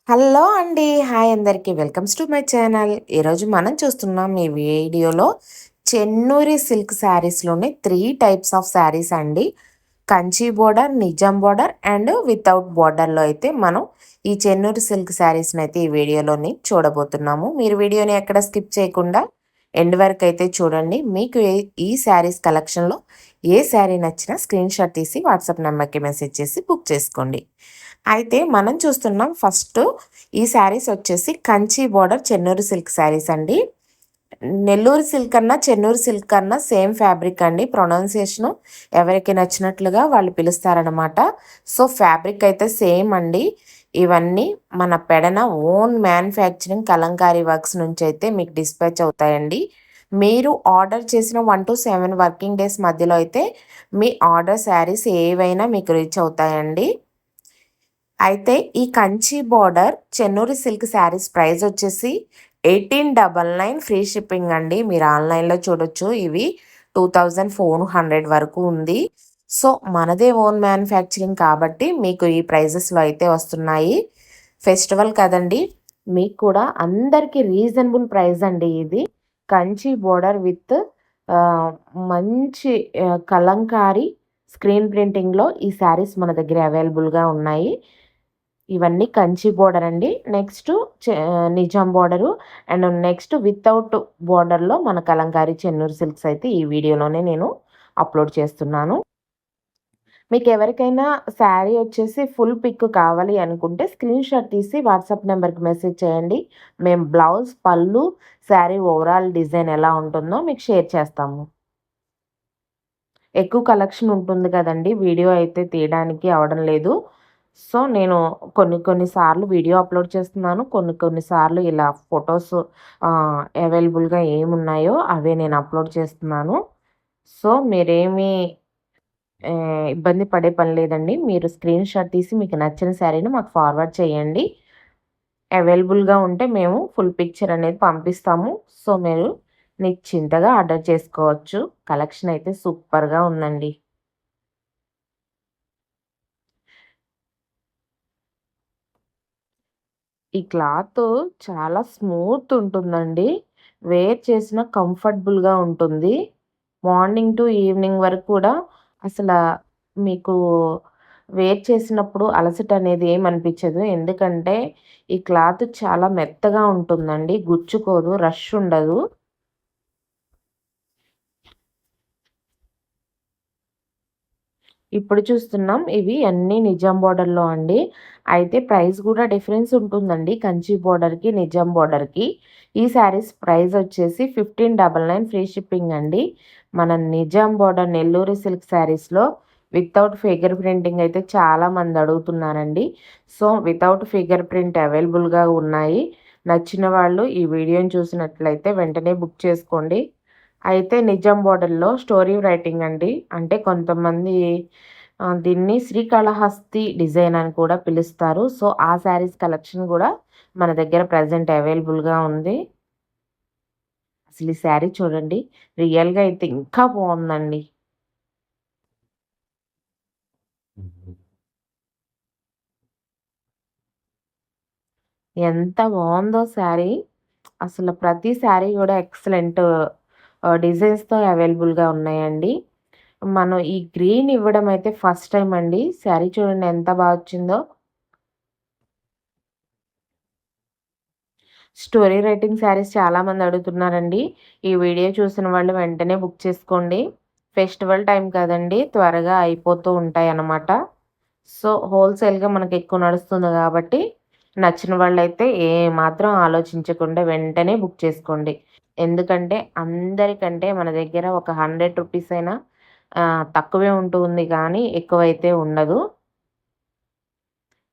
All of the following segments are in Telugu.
హలో అండి. హాయ్ అందరికీ. Welcomes to my channel. ఈరోజు మనం చూస్తున్నాం ఈ వీడియోలో చెన్నూరి సిల్క్ శారీస్‌లోనే 3 టైప్స్ ఆఫ్ శారీస్ అండి. Kanchi border, Nizam border and without బోర్డర్‌లో అయితే మనం ఈ చెన్నూరి సిల్క్ శారీస్‌నైతే ఈ వీడియోలోని చూడబోతున్నాము. మీరు వీడియోని ఎక్కడ స్కిప్ చేయకుండా ఎండ్ వరకు అయితే చూడండి. మీకు ఈ శారీస్ కలెక్షన్‌లో ఏ శారీ నచ్చినా స్క్రీన్‌షాట్ తీసి వాట్సాప్ నంబర్‌కి మెసేజ్ చేసి బుక్ చేసుకోండి. అయితే మనం చూస్తున్నాం ఫస్ట్ ఈ శారీస్ వచ్చేసి Kanchi border Chennur silk saris అండి. నెల్లూరు సిల్క్ అన్నా, చెన్నూరు సిల్క్ అన్నా సేమ్ ఫ్యాబ్రిక్ అండి. ప్రొనౌన్సియేషను ఎవరికి నచ్చినట్లుగా వాళ్ళు పిలుస్తారనమాట. సో, ఫ్యాబ్రిక్ అయితే సేమ్ అండి. ఇవన్నీ మన Pedana own manufacturing Kalamkari works నుంచయితే మీకు డిస్పాచ్ అవుతాయండి. మీరు ఆర్డర్ చేసిన 1-7 వర్కింగ్ డేస్ మధ్యలో అయితే మీ ఆర్డర్ శారీస్ ఏవైనా మీకు రీచ్ అవుతాయండి. అయితే ఈ Kanchi border Chennuri silk saris price వచ్చేసి 1899 ఫ్రీ షిప్పింగ్ అండి. మీరు ఆన్‌లైన్‌లో చూడొచ్చు. ఇవి 2400 వరకు ఉంది. సో, మనదే ఓన్ మ్యానుఫ్యాక్చరింగ్ కాబట్టి మీకు ఈ ప్రైజెస్‌లో అయితే వస్తున్నాయి. ఫెస్టివల్ కదండీ! మీకు కూడా అందరికీ రీజనబుల్ ప్రైస్ అండి ఇది. కంచి బోర్డర్ విత్ ఆహ్, మంచి కలంకారీ స్క్రీన్ ప్రింటింగ్‌లో ఈ శారీస్ మన దగ్గర అవైలబుల్‌గా ఉన్నాయి. ఇవన్నీ కంచి బోర్డర్ అండి. Next Nizam border and next without బోర్డర్‌లో మన కలంకారీ చెన్నూరు సిల్క్స్ అయితే ఈ వీడియోలోనే నేను అప్‌లోడ్ చేస్తున్నాను. మీకెవరికైనా శారీ వచ్చేసి ఫుల్ పిక్ కావాలి అనుకుంటే స్క్రీన్‌షాట్ తీసి వాట్సాప్ నంబర్‌కి మెసేజ్ చేయండి. మేము బ్లౌజ్, పళ్ళు, శారీ ఓవరాల్ డిజైన్ ఎలా ఉంటుందో మీకు షేర్ చేస్తాము. ఎక్కువ కలెక్షన్ ఉంటుంది కదండీ! వీడియో అయితే తీయడానికి అవ్వడం లేదు. సో, నేను కొన్ని కొన్ని సార్లు వీడియో అప్‌లోడ్ చేస్తున్నాను. కొన్ని కొన్ని సార్లు ఇలా ఫోటోస్ అవైలబుల్‌గా ఏమున్నాయో అవే నేను అప్‌లోడ్ చేస్తున్నాను. సో, మీరేమి ఇబ్బంది పడే పని లేదండి. మీరు స్క్రీన్‌షాట్ తీసి మీకు నచ్చిన శారీని మాకు ఫార్వర్డ్ చేయండి. అవైలబుల్‌గా ఉంటే మేము ఫుల్ పిక్చర్ అనేది పంపిస్తాము. సో, మీరు నిశ్చింతగా ఆర్డర్ చేసుకోవచ్చు. కలెక్షన్ అయితే సూపర్‌గా ఉందండి. ఈ క్లాతు చాలా స్మూత్ ఉంటుందండి. వేర్ చేసినా కంఫర్టబుల్‌గా ఉంటుంది. మార్నింగ్ టు ఈవినింగ్ వరకు కూడా అసల మీకు వేర్ చేసినప్పుడు అలసట అనేది ఏమనిపించదు. ఎందుకంటే ఈ క్లాత్ చాలా మెత్తగా ఉంటుందండి. గుచ్చుకోదు, రష్ ఉండదు. ఇప్పుడు చూస్తున్నాం ఇవి అన్నీ నిజాం బోర్డర్‌లో అండి. అయితే ప్రైస్ గూడా డిఫరెన్స్ ఉంటుందండి. కంచి బోర్డర్‌కి, నిజాం బోర్డర్‌కి. ఈ శారీస్ ప్రైస్ వచ్చేసి 1599 ఫ్రీ షిప్పింగ్ అండి. మన నిజాం బోర్డర్ నెల్లూరి సిల్క్ శారీస్‌లో వితౌట్ ఫిగర్ ప్రింటింగ్ అయితే చాలామంది అడుగుతున్నారండి. సో, వితౌట్ ఫిగర్ ప్రింట్ అవైలబుల్‌గా ఉన్నాయి. నచ్చిన వాళ్ళు ఈ వీడియోని చూసినట్లయితే వెంటనే బుక్ చేసుకోండి. అయితే నిజాం బోర్డర్‌లో స్టోరీ రైటింగ్ అండి. అంటే కొంతమంది దీన్ని శ్రీకాళహస్తి డిజైన్ అని కూడా పిలుస్తారు. సో, ఆ శారీస్ కలెక్షన్ గూడా మన దగ్గర ప్రెజెంట్ అవైలబుల్‌గా ఉంది. అసలు ఈ శారీ చూడండి. రియల్‌గా అయితే ఇంకా బావుందండి. ఎంత బావుందో శారీ. అసలు ప్రతి శారీ గూడా ఎక్సలెంట్ డిజైన్స్‌తో అవైలబుల్‌గా ఉన్నాయండి. మనం ఈ గ్రీన్ ఇవ్వడం అయితే ఫస్ట్ టైమ్ అండి. శారీ చూడండి ఎంత బా వచ్చిందో. స్టోరీ రైటింగ్ శారీస్ చాలామంది అడుగుతున్నారండి. ఈ వీడియో చూసిన వాళ్ళు వెంటనే బుక్ చేసుకోండి. ఫెస్టివల్ టైం కదండీ! త్వరగా అయిపోతూ ఉంటాయన్నమాట. సో, హోల్‌సేల్‌గా మనకెక్కువ నడుస్తుంది గాబట్టి, నచ్చిన వాళ్ళైతే ఏమాత్రం ఆలోచించకుండా వెంటనే బుక్ చేసుకోండి. ఎందుకంటే, అందరికంటే మన దగ్గర ఒక రూ. 100 అయినా తక్కువే ఉంటుంది గానీ, ఎక్కువైతే ఉండదు.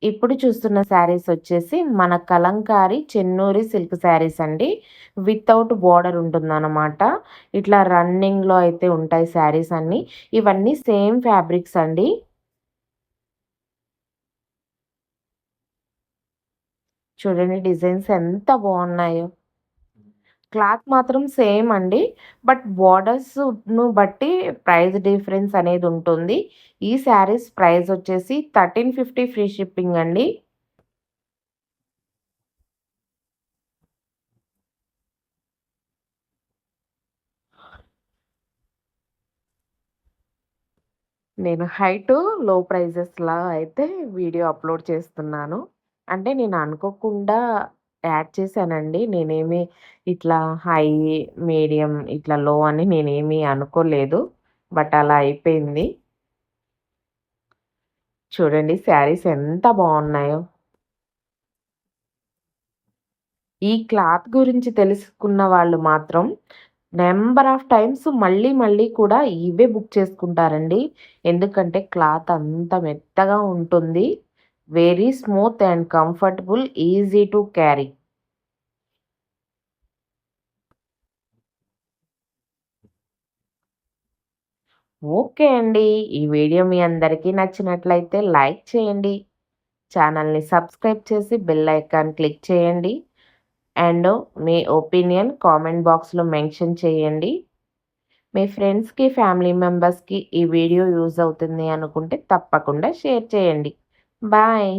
ఇప్పుడు చూస్తున్న శారీస్ వచ్చేసి మన కలంకారీ చెన్నూరి సిల్క్ శారీస్ అండి. వితౌట్ బోర్డర్ ఉంటుందనమాట. ఇట్లా రన్నింగ్‌లో అయితే ఉంటాయి శారీస్ అన్నీ. ఇవన్నీ సేమ్ ఫ్యాబ్రిక్స్ అండి. చూడండి డిజైన్స్ ఎంత బావున్నాయో. క్లాత్ మాత్రం సేమ్ అండి. బట్ బోర్డర్స్‌ను బట్టి ప్రైస్ డిఫరెన్స్ అనేది ఉంటుంది. ఈ శారీస్ ప్రైస్ వచ్చేసి 1350 ఫ్రీ షిప్పింగ్ అండి. నేను హై టు లో ప్రైజెస్‌లా అయితే వీడియో అప్‌లోడ్ చేస్తున్నాను. అంటే నేను అనుకోకుండా యాడ్ చేశానండి. నేనేమి ఇట్లా హై, మీడియం, ఇట్లా లో అని నేనేమి అనుకోలేదు. బట్ అలా అయిపోయింది. చూడండి శారీస్ ఎంత బావున్నాయో. ఈ క్లాత్ గురించి తెలుసుకున్న వాళ్ళు మాత్రం నంబర్ ఆఫ్ టైమ్స్ మళ్ళీ మళ్ళీ కూడా ఇవే బుక్ చేసుకుంటారండి. ఎందుకంటే క్లాత్ అంత మెత్తగా ఉంటుంది. Very smooth and comfortable, easy to carry. Okay అండి. ఈ వీడియో మీ అందరికీ నచ్చినట్లయితే లైక్ చేయండి. ఛానల్‌ని సబ్స్క్రైబ్ చేసి బెల్ ఐకాన్ క్లిక్ చేయండి. అండ్ మీ ఒపీనియన్ కామెంట్ బాక్స్‌లో మెన్షన్ చేయండి. మీ ఫ్రెండ్స్‌కి, ఫ్యామిలీ మెంబర్స్‌కి ఈ వీడియో యూజ్ అవుతుంది అనుకుంటే తప్పకుండా షేర్ చేయండి. బాయ్.